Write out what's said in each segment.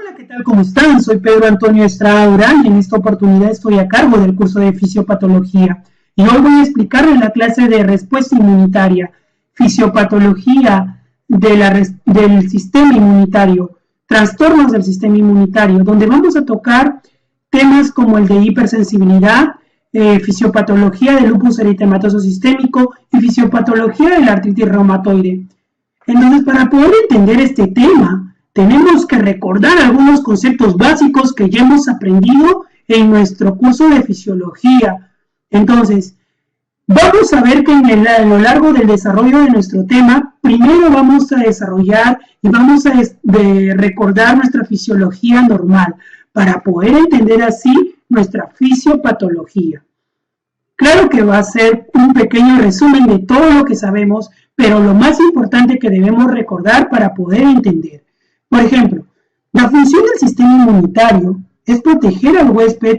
Hola, ¿qué tal? ¿Cómo están? Soy Pedro Antonio Estrada Durán y en esta oportunidad estoy a cargo del curso de fisiopatología. Y hoy voy a explicarles la clase de respuesta inmunitaria, fisiopatología del sistema inmunitario, trastornos del sistema inmunitario, donde vamos a tocar temas como el de hipersensibilidad, fisiopatología del lupus eritematoso sistémico y fisiopatología de la artritis reumatoide. Entonces, para poder entender este tema, tenemos que recordar algunos conceptos básicos que ya hemos aprendido en nuestro curso de fisiología. Entonces, vamos a ver que a lo largo del desarrollo de nuestro tema, primero vamos a desarrollar y vamos a recordar nuestra fisiología normal para poder entender así nuestra fisiopatología. Claro que va a ser un pequeño resumen de todo lo que sabemos, pero lo más importante que debemos recordar para poder entender. Por ejemplo, la función del sistema inmunitario es proteger al huésped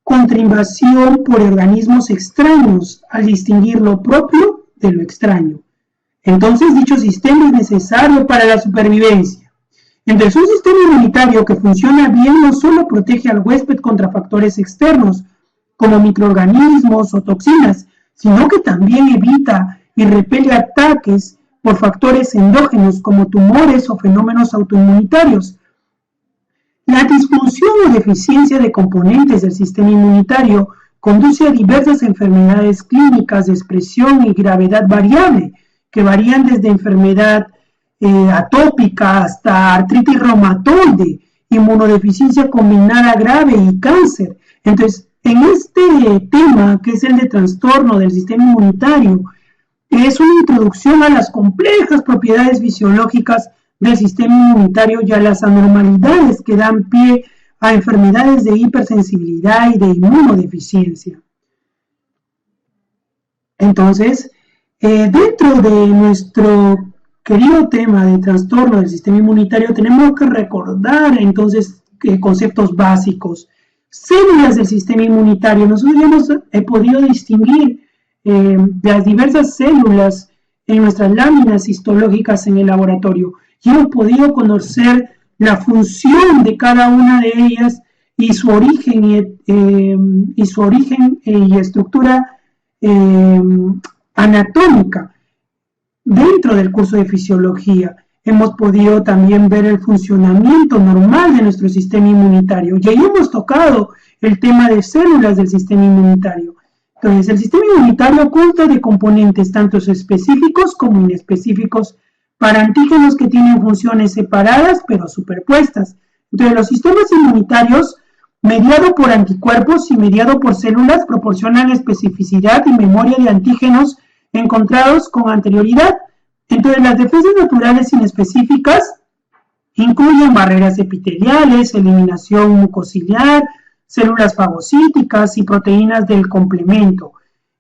contra invasión por organismos extraños al distinguir lo propio de lo extraño. Entonces, dicho sistema es necesario para la supervivencia. Entonces, un sistema inmunitario que funciona bien no solo protege al huésped contra factores externos, como microorganismos o toxinas, sino que también evita y repele ataques por factores endógenos como tumores o fenómenos autoinmunitarios. La disfunción o deficiencia de componentes del sistema inmunitario conduce a diversas enfermedades clínicas de expresión y gravedad variable, que varían desde enfermedad atópica hasta artritis reumatoide, inmunodeficiencia combinada grave y cáncer. Entonces, en este tema, que es el de trastorno del sistema inmunitario, es una introducción a las complejas propiedades fisiológicas del sistema inmunitario y a las anormalidades que dan pie a enfermedades de hipersensibilidad y de inmunodeficiencia. Entonces, dentro de nuestro querido tema de trastorno del sistema inmunitario, tenemos que recordar entonces conceptos básicos. Células del sistema inmunitario. Nosotros ya hemos podido distinguir las diversas células en nuestras láminas histológicas en el laboratorio y hemos podido conocer la función de cada una de ellas y su origen y estructura anatómica. Dentro del curso de fisiología hemos podido también ver el funcionamiento normal de nuestro sistema inmunitario y ahí hemos tocado el tema de células del sistema inmunitario. Entonces, el sistema inmunitario consta de componentes tanto específicos como inespecíficos para antígenos que tienen funciones separadas pero superpuestas. Entonces, los sistemas inmunitarios, mediado por anticuerpos y mediado por células, proporcionan especificidad y memoria de antígenos encontrados con anterioridad. Entonces, las defensas naturales inespecíficas incluyen barreras epiteliales, eliminación mucociliar, células fagocíticas y proteínas del complemento.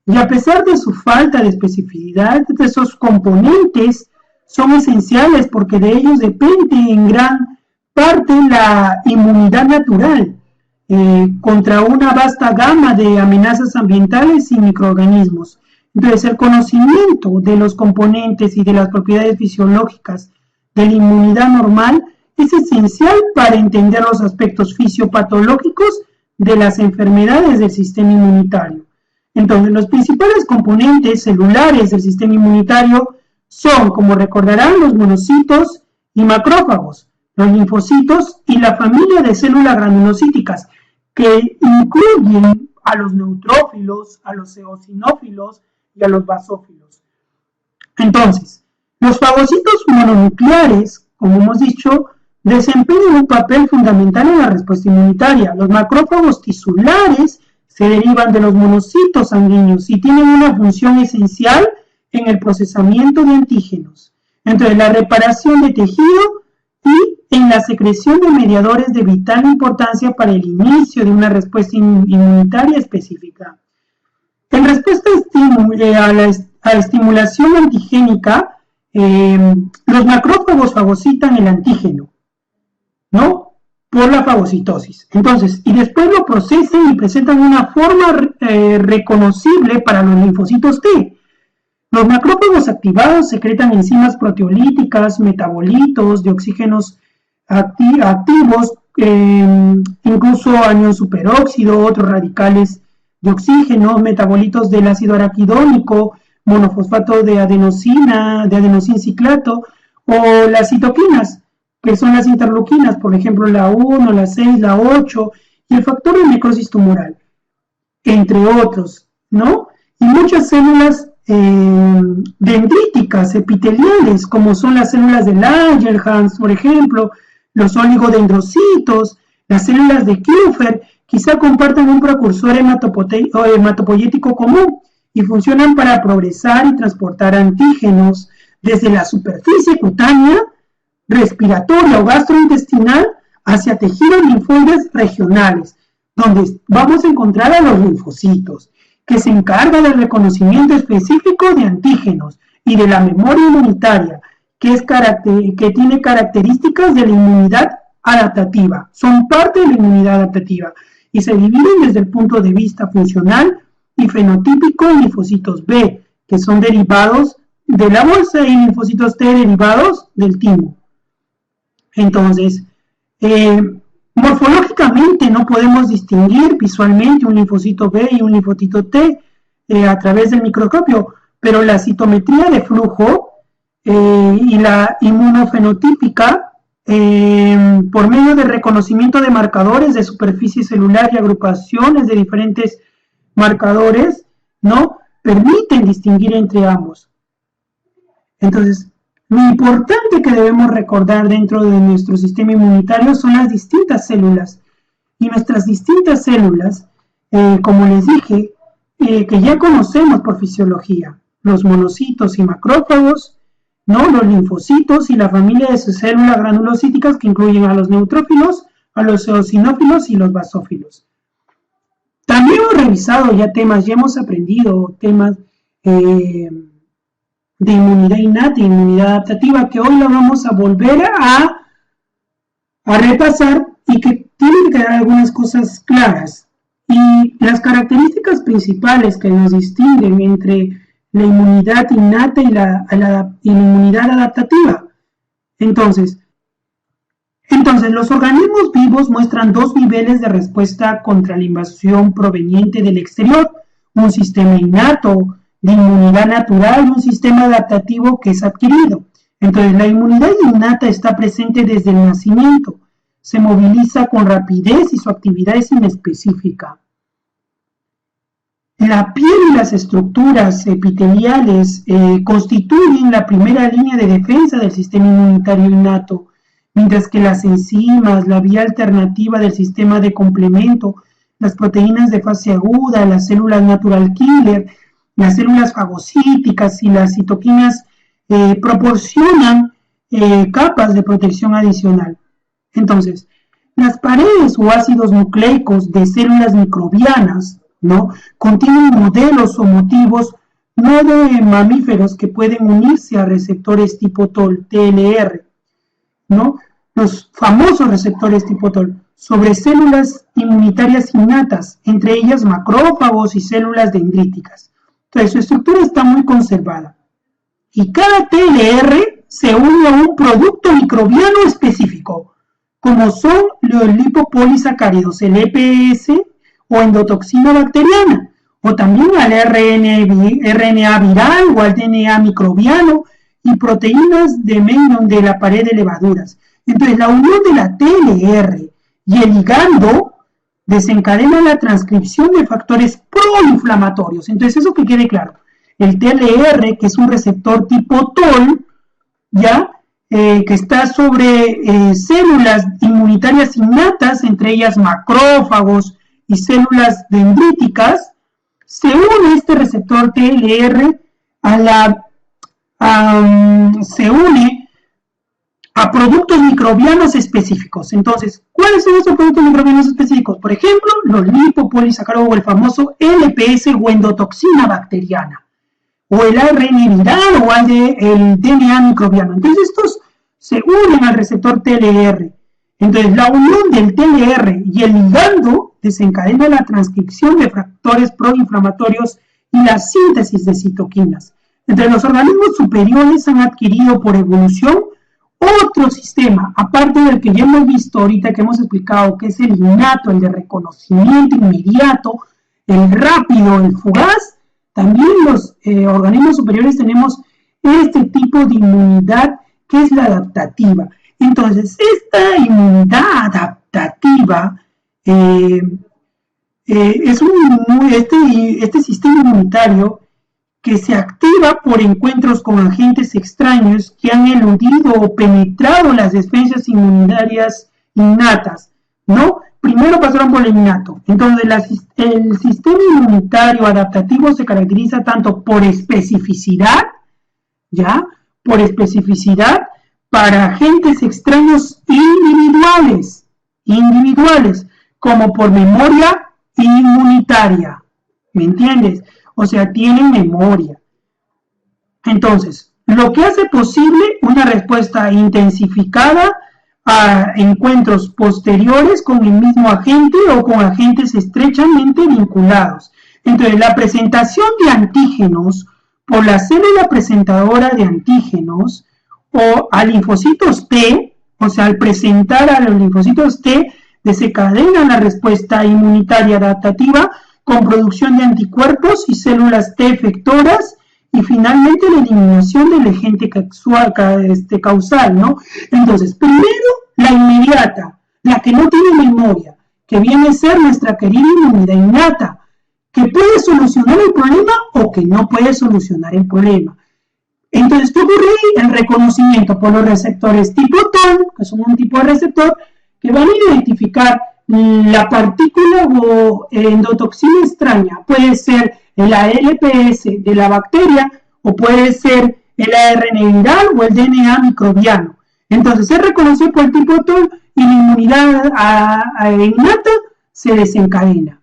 Y a pesar de su falta de especificidad, esos componentes son esenciales porque de ellos depende en gran parte la inmunidad natural contra una vasta gama de amenazas ambientales y microorganismos. Entonces, el conocimiento de los componentes y de las propiedades fisiológicas de la inmunidad normal es esencial para entender los aspectos fisiopatológicos de las enfermedades del sistema inmunitario. Entonces, los principales componentes celulares del sistema inmunitario son, como recordarán, los monocitos y macrófagos, los linfocitos y la familia de células granulocíticas, que incluyen a los neutrófilos, a los eosinófilos y a los basófilos. Entonces, los fagocitos mononucleares, como hemos dicho, desempeñan un papel fundamental en la respuesta inmunitaria. Los macrófagos tisulares se derivan de los monocitos sanguíneos y tienen una función esencial en el procesamiento de antígenos, entre la reparación de tejido y en la secreción de mediadores de vital importancia para el inicio de una respuesta inmunitaria específica. En respuesta a la estimulación antigénica, los macrófagos fagocitan el antígeno, ¿no? Por la fagocitosis. Entonces, y después lo procesan y presentan una forma reconocible para los linfocitos T. Los macrófagos activados secretan enzimas proteolíticas, metabolitos de oxígenos activos incluso anión superóxido, otros radicales de oxígeno, metabolitos del ácido araquidónico, monofosfato de adenosina, de adenosinciclato, o las citoquinas, que son las interleuquinas, por ejemplo, la 1, la 6, la 8, y el factor de necrosis tumoral, entre otros, ¿no? Y muchas células dendríticas, epiteliales, como son las células de Langerhans, por ejemplo, los oligodendrocitos, las células de Kupffer, quizá compartan un precursor hematopoyético común y funcionan para progresar y transportar antígenos desde la superficie cutánea, respiratoria o gastrointestinal hacia tejidos linfoides regionales, donde vamos a encontrar a los linfocitos, que se encarga del reconocimiento específico de antígenos y de la memoria inmunitaria, que tiene características de la inmunidad adaptativa, son parte de la inmunidad adaptativa y se dividen desde el punto de vista funcional y fenotípico en linfocitos B, que son derivados de la bolsa, y linfocitos T derivados del timo. Entonces, morfológicamente no podemos distinguir visualmente un linfocito B y un linfocito T a través del microscopio, pero la citometría de flujo y la inmunofenotípica, por medio de reconocimiento de marcadores de superficie celular y agrupaciones de diferentes marcadores, ¿no?, permiten distinguir entre ambos. Entonces, lo importante que debemos recordar dentro de nuestro sistema inmunitario son las distintas células. Y nuestras distintas células, como les dije, que ya conocemos por fisiología, los monocitos y macrófagos, ¿no?, los linfocitos y la familia de sus células granulocíticas, que incluyen a los neutrófilos, a los eosinófilos y los basófilos. También hemos revisado ya hemos aprendido temas de inmunidad innata y inmunidad adaptativa, que hoy lo vamos a volver a repasar y que tienen que dar algunas cosas claras. Y las características principales que nos distinguen entre la inmunidad innata y la inmunidad adaptativa. Entonces, los organismos vivos muestran dos niveles de respuesta contra la invasión proveniente del exterior: un sistema innato de inmunidad natural y un sistema adaptativo que es adquirido. Entonces, la inmunidad innata está presente desde el nacimiento, se moviliza con rapidez y su actividad es inespecífica. La piel y las estructuras epiteliales constituyen la primera línea de defensa del sistema inmunitario innato, mientras que las enzimas, la vía alternativa del sistema de complemento, las proteínas de fase aguda, las células natural killer, las células fagocíticas y las citoquinas proporcionan capas de protección adicional. Entonces, las paredes o ácidos nucleicos de células microbianas, ¿no?, contienen modelos o motivos no de mamíferos que pueden unirse a receptores tipo TLR, ¿no?, los famosos receptores tipo TOL, sobre células inmunitarias innatas, entre ellas macrófagos y células dendríticas. Entonces, su estructura está muy conservada. Y cada TLR se une a un producto microbiano específico, como son los lipopolisacáridos, el EPS o endotoxina bacteriana, o también al RNA viral o al DNA microbiano y proteínas de Mendon de la pared de levaduras. Entonces, la unión de la TLR y el ligando desencadena la transcripción de factores proinflamatorios. Entonces, eso que quede claro. El TLR, que es un receptor tipo TOL, ¿ya?, que está sobre células inmunitarias innatas, entre ellas macrófagos y células dendríticas, se une este receptor TLR se une a productos microbianos específicos. Entonces, ¿cuáles son esos productos microbianos específicos? Por ejemplo, los lipopolisacáridos o el famoso LPS o endotoxina bacteriana, o el ARN viral o el DNA microbiano. Entonces, estos se unen al receptor TLR. Entonces, la unión del TLR y el ligando desencadena la transcripción de factores proinflamatorios y la síntesis de citoquinas. Entonces, los organismos superiores han adquirido por evolución otro sistema, aparte del que ya hemos visto ahorita, que hemos explicado, que es el innato, el de reconocimiento inmediato, el rápido, el fugaz, también los organismos superiores tenemos este tipo de inmunidad que es la adaptativa. Entonces, esta inmunidad adaptativa es este sistema inmunitario que se activa por encuentros con agentes extraños que han eludido o penetrado las defensas inmunitarias innatas, ¿no? Primero pasaron por el innato. Entonces, el sistema inmunitario adaptativo se caracteriza tanto por especificidad, ¿ya? Por especificidad para agentes extraños individuales, como por memoria inmunitaria, ¿me entiendes? O sea, tienen memoria. Entonces, lo que hace posible una respuesta intensificada a encuentros posteriores con el mismo agente o con agentes estrechamente vinculados. Entonces, la presentación de antígenos por la célula presentadora de antígenos o a linfocitos T, o sea, al presentar a los linfocitos T, desencadena la respuesta inmunitaria adaptativa con producción de anticuerpos y células T efectoras y finalmente la eliminación del agente causal, ¿no? Entonces, primero la inmediata, la que no tiene memoria, que viene a ser nuestra querida inmunidad innata, que puede solucionar el problema o que no puede solucionar el problema. Entonces, ¿qué ocurre ahí? El reconocimiento por los receptores tipo TON, que son un tipo de receptor, que van a identificar la partícula o endotoxina extraña. Puede ser el ALPS de la bacteria o puede ser el ARN viral o el DNA microbiano. Entonces, se reconoce por el tipo TON y la inmunidad innata se desencadena.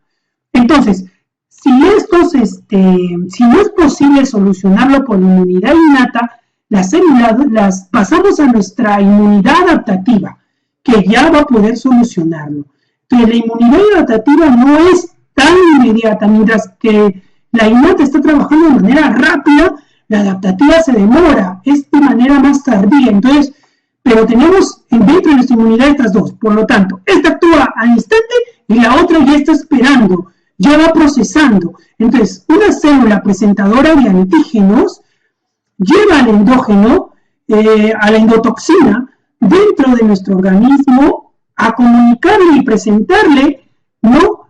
Entonces, si no es posible solucionarlo por inmunidad innata, las células las pasamos a nuestra inmunidad adaptativa, que ya va a poder solucionarlo. Entonces, la inmunidad adaptativa no es tan inmediata, mientras que la innata está trabajando de manera rápida, la adaptativa se demora, es de manera más tardía. Entonces, pero tenemos dentro de nuestra inmunidad estas dos. Por lo tanto, esta actúa al instante y la otra ya está esperando, ya va procesando. Entonces, una célula presentadora de antígenos lleva al endógeno, a la endotoxina, dentro de nuestro organismo, a comunicarle y presentarle, ¿no?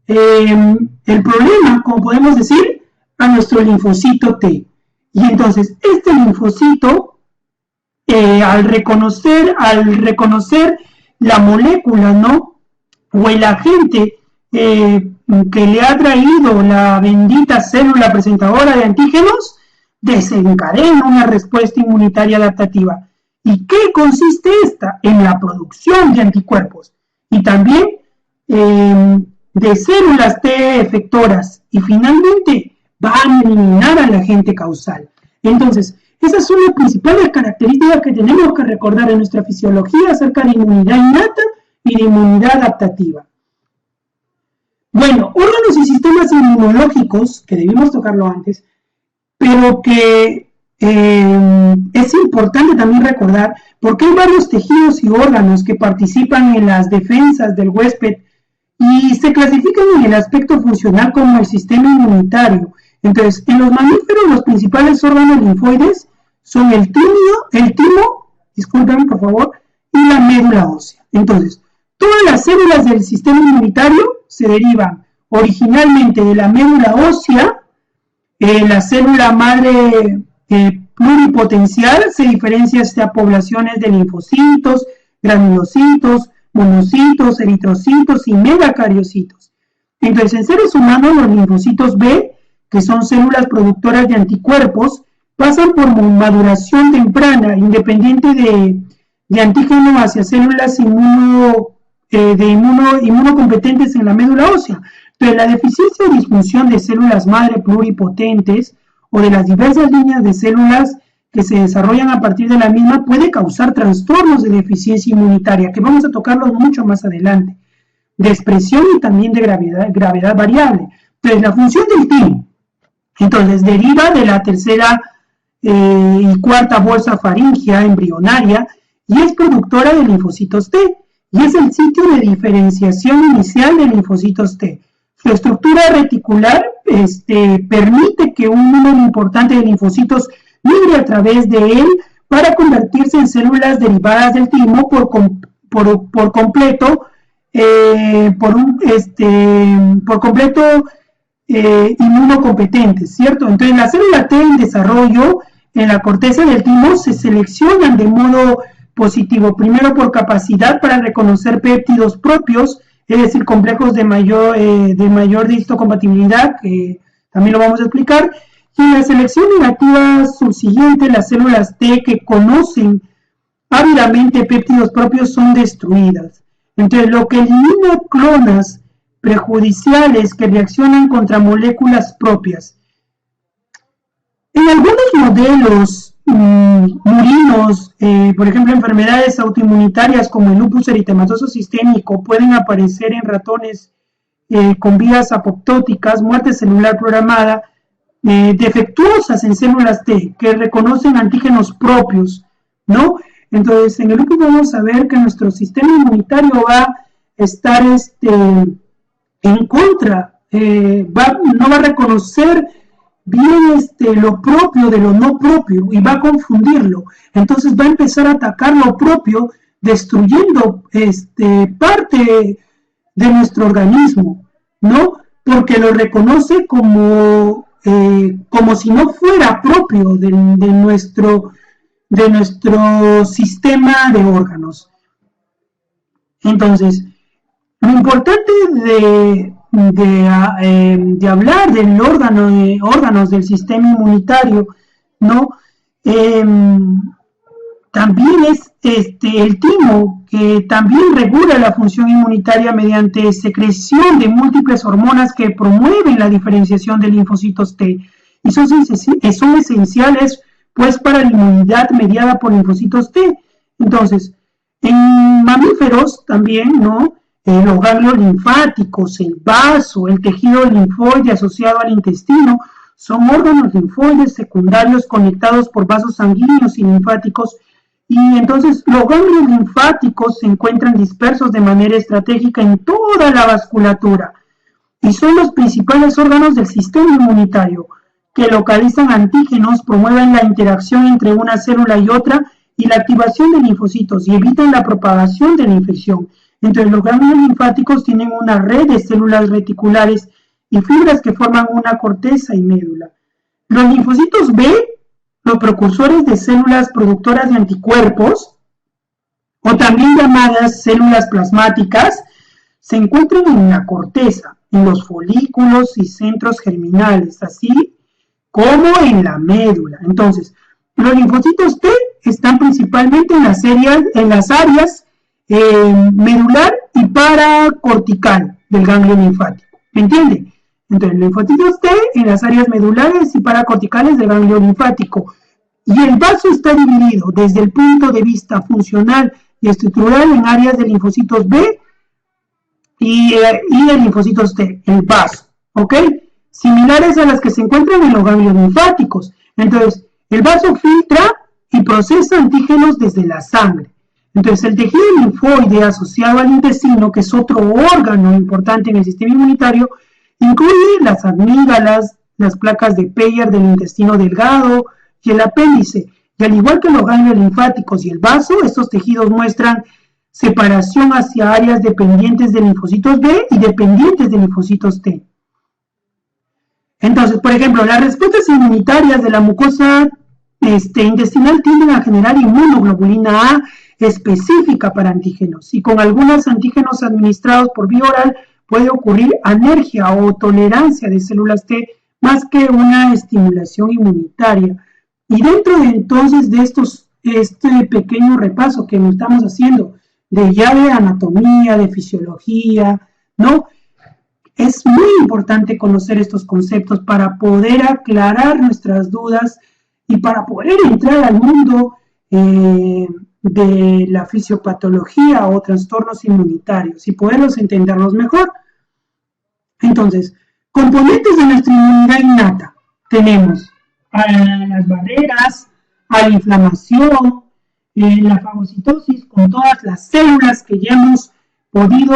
El problema, como podemos decir, a nuestro linfocito T. Y entonces, este linfocito, al reconocer la molécula, ¿no? O el agente que le ha traído la bendita célula presentadora de antígenos, desencadena una respuesta inmunitaria adaptativa. ¿Y qué consiste esta? En la producción de anticuerpos y también de células T efectoras y finalmente van a eliminar al agente causal. Entonces, esas son las principales características que tenemos que recordar en nuestra fisiología acerca de inmunidad innata y de inmunidad adaptativa. Bueno, órganos y sistemas inmunológicos, que debimos tocarlo antes, pero que es importante también recordar porque hay varios tejidos y órganos que participan en las defensas del huésped y se clasifican en el aspecto funcional como el sistema inmunitario. Entonces, en los mamíferos los principales órganos linfoides son el timo, disculpen por favor, y la médula ósea. Entonces, todas las células del sistema inmunitario se derivan originalmente de la médula ósea. La célula madre pluripotencial se diferencia hacia poblaciones de linfocitos, granulocitos, monocitos, eritrocitos y megacariocitos. Entonces, en seres humanos, los linfocitos B, que son células productoras de anticuerpos, pasan por maduración temprana, independiente de antígeno hacia células inmunocompetentes en la médula ósea. Entonces, la deficiencia o disfunción de células madre pluripotentes o de las diversas líneas de células que se desarrollan a partir de la misma puede causar trastornos de deficiencia inmunitaria, que vamos a tocarlos mucho más adelante, de expresión y también de gravedad variable. Entonces, la función del timo, entonces, deriva de la tercera y cuarta bolsa faríngea embrionaria y es productora de linfocitos T, y es el sitio de diferenciación inicial de linfocitos T. Su estructura reticular permite que un número importante de linfocitos migre a través de él para convertirse en células derivadas del timo por completo, inmunocompetentes, ¿cierto? Entonces, la célula T en desarrollo en la corteza del timo se seleccionan de modo positivo, primero por capacidad para reconocer péptidos propios, es decir, complejos de mayor histocompatibilidad, que también lo vamos a explicar, y en la selección negativa subsiguiente, las células T que conocen ávidamente péptidos propios son destruidas. Entonces, lo que elimina clonas prejudiciales que reaccionan contra moléculas propias. En algunos modelos murinos, por ejemplo, enfermedades autoinmunitarias como el lupus eritematoso sistémico, pueden aparecer en ratones con vías apoptóticas, muerte celular programada, defectuosas en células T, que reconocen antígenos propios, ¿no? Entonces, en el lupus vamos a ver que nuestro sistema inmunitario va a estar en contra, no va a reconocer bien lo propio de lo no propio y va a confundirlo. Entonces va a empezar a atacar lo propio, destruyendo parte de nuestro organismo, ¿no? Porque lo reconoce como si no fuera propio de nuestro sistema de órganos. Entonces, lo importante de hablar del órganos del sistema inmunitario, ¿no? También es el timo, que también regula la función inmunitaria mediante secreción de múltiples hormonas que promueven la diferenciación de linfocitos T, y son esenciales pues para la inmunidad mediada por linfocitos T. Entonces, en mamíferos también, ¿no? Los ganglios linfáticos, el vaso, el tejido linfoide asociado al intestino, son órganos linfoides secundarios conectados por vasos sanguíneos y linfáticos, y entonces los ganglios linfáticos se encuentran dispersos de manera estratégica en toda la vasculatura, y son los principales órganos del sistema inmunitario, que localizan antígenos, promueven la interacción entre una célula y otra, y la activación de linfocitos, y evitan la propagación de la infección. Entonces, los ganglios linfáticos tienen una red de células reticulares y fibras que forman una corteza y médula. Los linfocitos B, los precursores de células productoras de anticuerpos, o también llamadas células plasmáticas, se encuentran en la corteza, en los folículos y centros germinales, así como en la médula. Entonces, los linfocitos T están principalmente en las áreas medular y paracortical del ganglio linfático. ¿Me entiende? Entonces, linfocitos T en las áreas medulares y paracorticales del ganglio linfático. Y el vaso está dividido desde el punto de vista funcional y estructural en áreas de linfocitos B y de linfocitos T, el vaso, ¿ok? Similares a las que se encuentran en los ganglios linfáticos. Entonces, el vaso filtra y procesa antígenos desde la sangre. Entonces, el tejido linfoide asociado al intestino, que es otro órgano importante en el sistema inmunitario, incluye las amígdalas, las placas de Peyer del intestino delgado y el apéndice. Y al igual que los ganglios linfáticos y el vaso, estos tejidos muestran separación hacia áreas dependientes de linfocitos B y dependientes de linfocitos T. Entonces, por ejemplo, las respuestas inmunitarias de la mucosa intestinal tienden a generar inmunoglobulina A específica para antígenos, y con algunos antígenos administrados por vía oral puede ocurrir alergia o tolerancia de células T más que una estimulación inmunitaria. Y dentro de entonces de este pequeño repaso que nos estamos haciendo de anatomía, de fisiología, ¿no? Es muy importante conocer estos conceptos para poder aclarar nuestras dudas y para poder entrar al mundo de la fisiopatología o trastornos inmunitarios y poderlos entenderlos mejor. Entonces, componentes de nuestra inmunidad innata. Tenemos a las barreras, a la inflamación, la fagocitosis con todas las células que ya hemos podido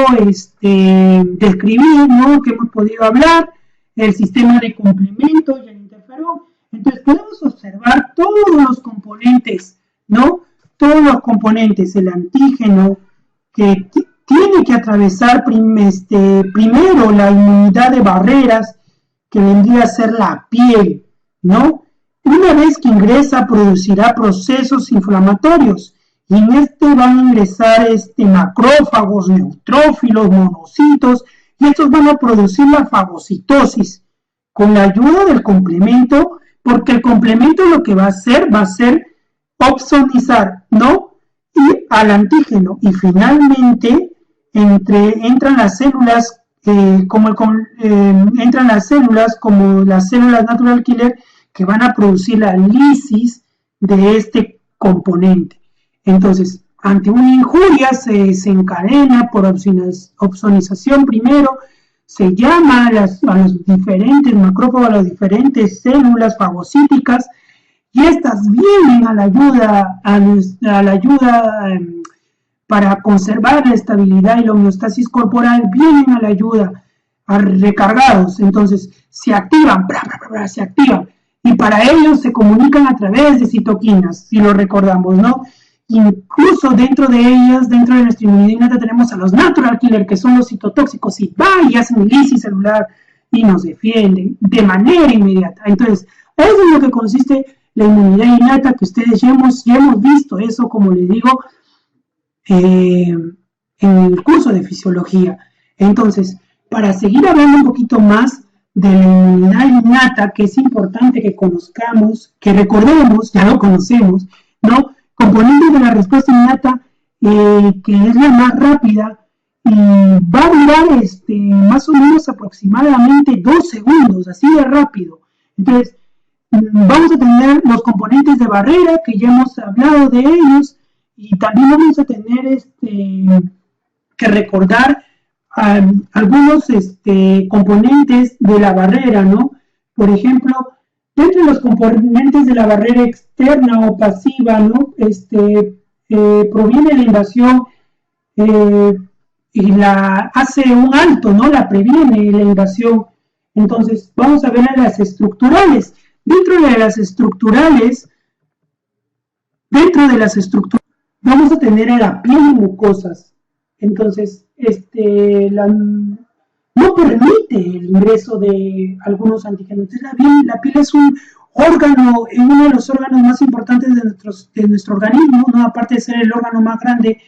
describir, ¿no? Que hemos podido hablar, el sistema de complemento y el interferón. Entonces podemos observar todos los componentes, ¿no? Todos los componentes, el antígeno que tiene que atravesar primero la inmunidad de barreras, que vendría a ser la piel, ¿no? Una vez que ingresa, producirá procesos inflamatorios, y en este van a ingresar macrófagos, neutrófilos, monocitos, y estos van a producir la fagocitosis, con la ayuda del complemento, porque el complemento lo que va a hacer opsonizar, ¿no? Y al antígeno, y finalmente entran las células entran las células como las células natural killer, que van a producir la lisis de este componente. Entonces, ante una injuria se encadena por opsonización primero, se llama a los diferentes macrófagos, a las diferentes células fagocíticas, y estas vienen a la ayuda para conservar la estabilidad y la homeostasis corporal, vienen a la ayuda recargados, entonces se activan, se activan, y para ello se comunican a través de citoquinas, si lo recordamos, ¿no? Incluso dentro de ellas, dentro de nuestra inmunidad innata, tenemos a los natural killer, que son los citotóxicos, y van y hacen lisis celular y nos defienden de manera inmediata. Entonces, eso es lo que consiste la inmunidad innata, que ustedes ya hemos visto eso, como les digo, en el curso de fisiología. Entonces, para seguir hablando un poquito más de la inmunidad innata, que es importante que conozcamos, que recordemos, ya lo conocemos, ¿no? Componentes de la respuesta innata, que es la más rápida, y va a durar más o menos aproximadamente 2 segundos, así de rápido. Entonces, vamos a tener los componentes de barrera, que ya hemos hablado de ellos, y también vamos a tener que recordar algunos componentes de la barrera, ¿no? Por ejemplo, dentro de los componentes de la barrera externa o pasiva, ¿no? Proviene la invasión y la hace un alto, ¿no? La previene la invasión. Entonces, vamos a ver a las estructurales. Dentro de las estructurales, vamos a tener a la piel y mucosas. Entonces, no permite el ingreso de algunos antígenos. Entonces, la piel es un órgano, uno de los órganos más importantes de nuestro organismo, ¿no? Aparte de ser el órgano más grande,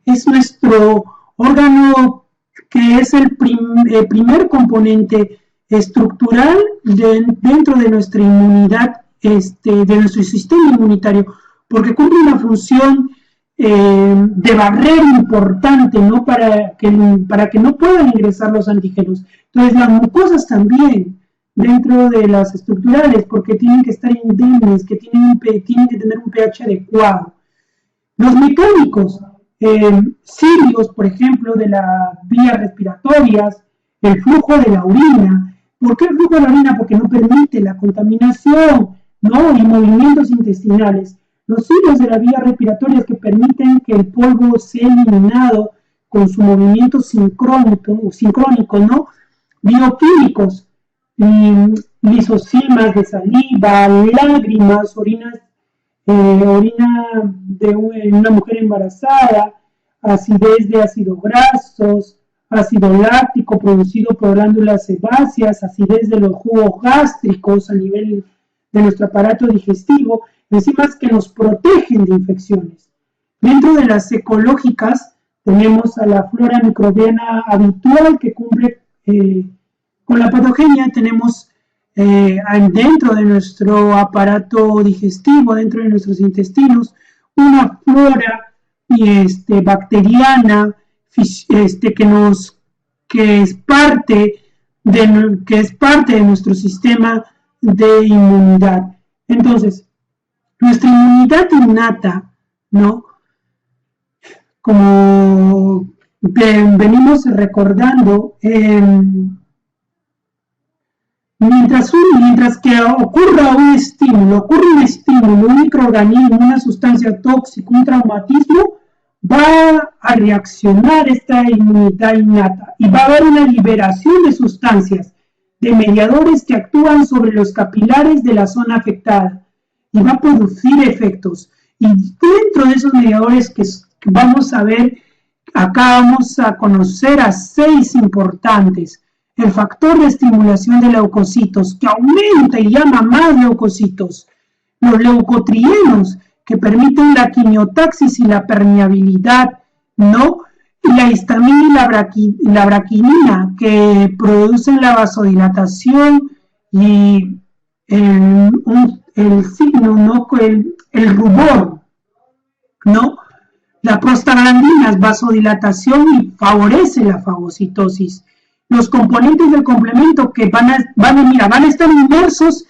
es nuestro órgano que es el primer componente estructural dentro de nuestra inmunidad, de nuestro sistema inmunitario, porque cumple una función de barrera importante, ¿no? Para que no puedan ingresar los antígenos. Entonces, las mucosas también, dentro de las estructurales, porque tienen que estar indemnes, que tienen que tener un pH adecuado. Los mecánicos, cilios, por ejemplo, de las vías respiratorias, el flujo de la orina. ¿Por qué el flujo de la orina? Porque no permite la contaminación, ¿no? Y movimientos intestinales. Los cilios de las vías respiratorias, que permiten que el polvo sea eliminado con su movimiento sincrónico, ¿no? Bioquímicos, lisosomas de saliva, lágrimas, orina de una mujer embarazada, acidez de ácidos grasos, ácido láctico producido por glándulas sebáceas, acidez de los jugos gástricos a nivel de nuestro aparato digestivo, enzimas que nos protegen de infecciones. Dentro de las ecológicas tenemos a la flora microbiana habitual, que cumple con la patogenia. Tenemos dentro de nuestro aparato digestivo, dentro de nuestros intestinos, una flora bacteriana que es parte de nuestro sistema de inmunidad. Entonces, nuestra inmunidad innata, ¿no? Como venimos recordando, Mientras que ocurre un estímulo, un microorganismo, una sustancia tóxica, un traumatismo, va a reaccionar esta inmunidad innata y va a haber una liberación de sustancias, de mediadores que actúan sobre los capilares de la zona afectada y va a producir efectos. Y dentro de esos mediadores que vamos a ver, acá vamos a conocer a 6 importantes. El factor de estimulación de leucocitos, que aumenta y llama más leucocitos. Los leucotrienos, que permiten la quimiotaxis y la permeabilidad, ¿no? Y la histamina y la braquinina, que producen la vasodilatación y el signo, ¿no? El rubor, ¿no? La prostaglandina es vasodilatación y favorece la fagocitosis. Los componentes del complemento que van a estar inmersos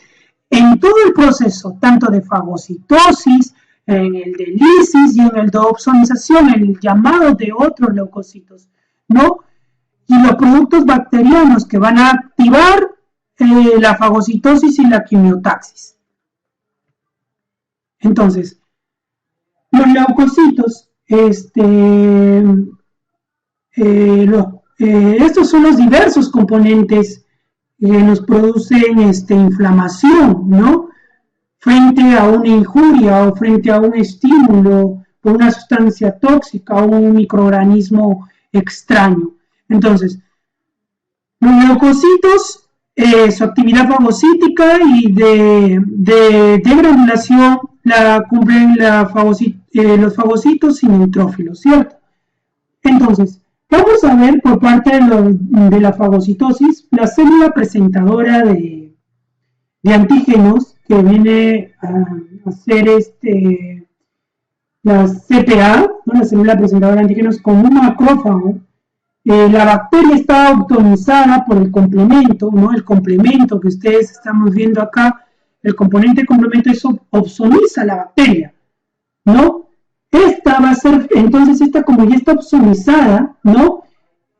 en todo el proceso, tanto de fagocitosis, en el de lisis y en el de opsonización, en el llamado de otros leucocitos, ¿no? Y los productos bacterianos que van a activar la fagocitosis y la quimiotaxis. Entonces, los leucocitos, estos son los diversos componentes que nos producen inflamación, ¿no? Frente a una injuria o frente a un estímulo por una sustancia tóxica o un microorganismo extraño. Entonces, los leucocitos, su actividad fagocítica y de granulación la cumplen los fagocitos y neutrófilos, ¿cierto? Entonces, vamos a ver por parte de la fagocitosis la célula presentadora de antígenos que viene a ser la CPA, ¿no? La célula presentadora de antígenos como un macrófago. La bacteria está opsonizada por el complemento, ¿no? El complemento que ustedes estamos viendo acá, el componente complemento, eso opsoniza la bacteria, ¿no? Esta va a ser, entonces como ya está opsonizada, ¿no?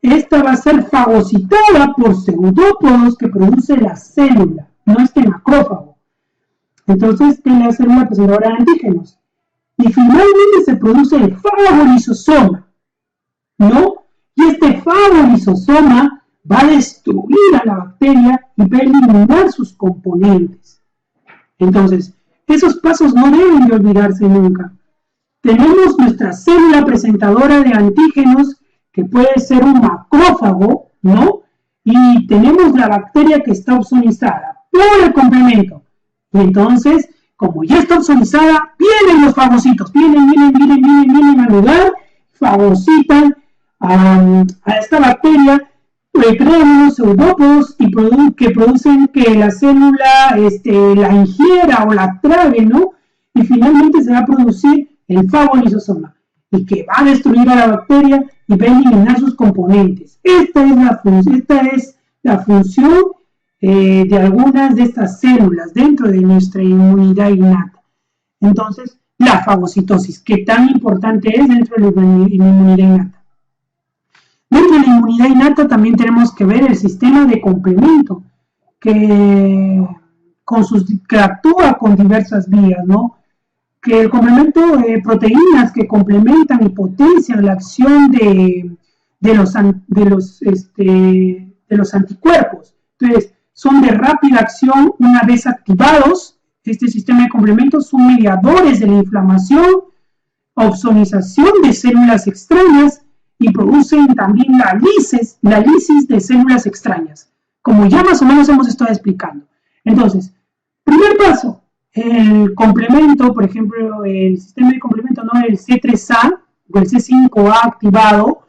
Esta va a ser fagocitada por pseudópodos que produce la célula, no macrófago. Entonces, tiene la célula presentadora de antígenos. Y finalmente se produce el fagolisosoma, ¿no? Y este fagolisosoma va a destruir a la bacteria y va a eliminar sus componentes. Entonces, esos pasos no deben de olvidarse nunca. Tenemos nuestra célula presentadora de antígenos, que puede ser un macrófago, ¿no? Y tenemos la bacteria que está opsonizada por el complemento. Y entonces, como ya está opsonizada, vienen los fagocitos, vienen al lugar, fagocitan a esta bacteria, crean unos pseudópodos y que producen que la célula la ingiera o la trague, ¿no? Y finalmente se va a producir el fagolisosoma, y que va a destruir a la bacteria y va a eliminar sus componentes. Esta es la función de algunas de estas células dentro de nuestra inmunidad innata. Entonces, la fagocitosis, que tan importante es dentro de la inmunidad innata. Dentro de la inmunidad innata también tenemos que ver el sistema de complemento, que actúa con diversas vías, ¿no? Que el complemento de proteínas que complementan y potencian la acción de los anticuerpos. Entonces, son de rápida acción una vez activados. Este sistema de complementos son mediadores de la inflamación, opsonización de células extrañas y producen también la lisis de células extrañas, como ya más o menos hemos estado explicando. Entonces, primer paso, el complemento, por ejemplo, el sistema de complemento, ¿no? El C3A o el C5A activado,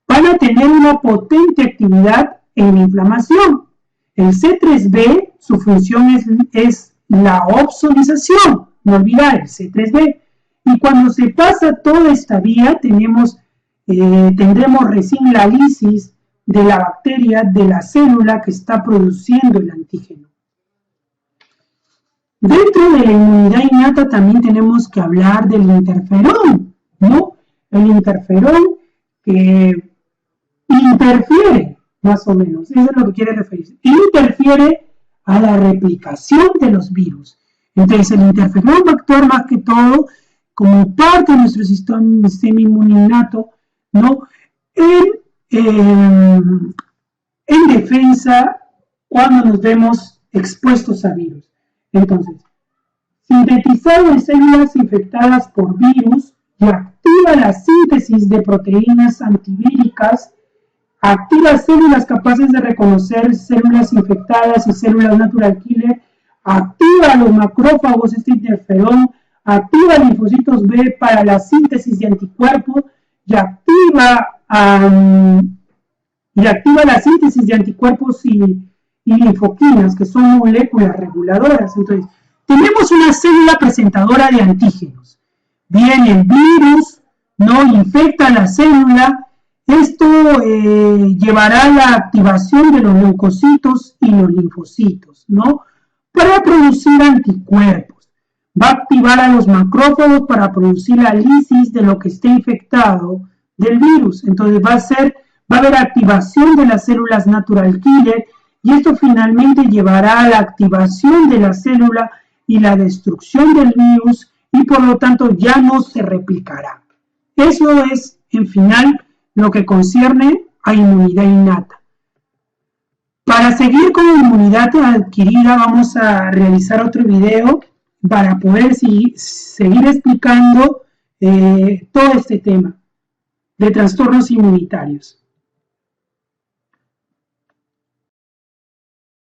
van a tener una potente actividad en la inflamación. El C3B, su función es la opsonización, no olvidar el C3B. Y cuando se pasa toda esta vía, tendremos recién la lisis de la bacteria, de la célula que está produciendo el antígeno. Dentro de la inmunidad innata también tenemos que hablar del interferón, ¿no? El interferón que interfiere, más o menos, eso es lo que quiere referirse. Interfiere a la replicación de los virus. Entonces el interferón va a actuar más que todo como parte de nuestro sistema inmune innato, ¿no? En defensa cuando nos vemos expuestos a virus. Entonces, sintetizado en células infectadas por virus y activa la síntesis de proteínas antivíricas, activa células capaces de reconocer células infectadas y células natural killer, activa los macrófagos, este interferón, activa linfocitos B para la síntesis de anticuerpos y activa la síntesis de anticuerpos y linfoquinas, que son moléculas reguladoras. Entonces, tenemos una célula presentadora de antígenos. Viene el virus, no infecta la célula. Esto llevará a la activación de los leucocitos y los linfocitos, ¿no? Para producir anticuerpos. Va a activar a los macrófagos para producir la lisis de lo que esté infectado del virus. Entonces va a haber activación de las células natural killer y esto finalmente llevará a la activación de la célula y la destrucción del virus y por lo tanto ya no se replicará. Eso es, en final, lo que concierne a inmunidad innata. Para seguir con la inmunidad adquirida vamos a realizar otro video para poder seguir explicando todo este tema de trastornos inmunitarios.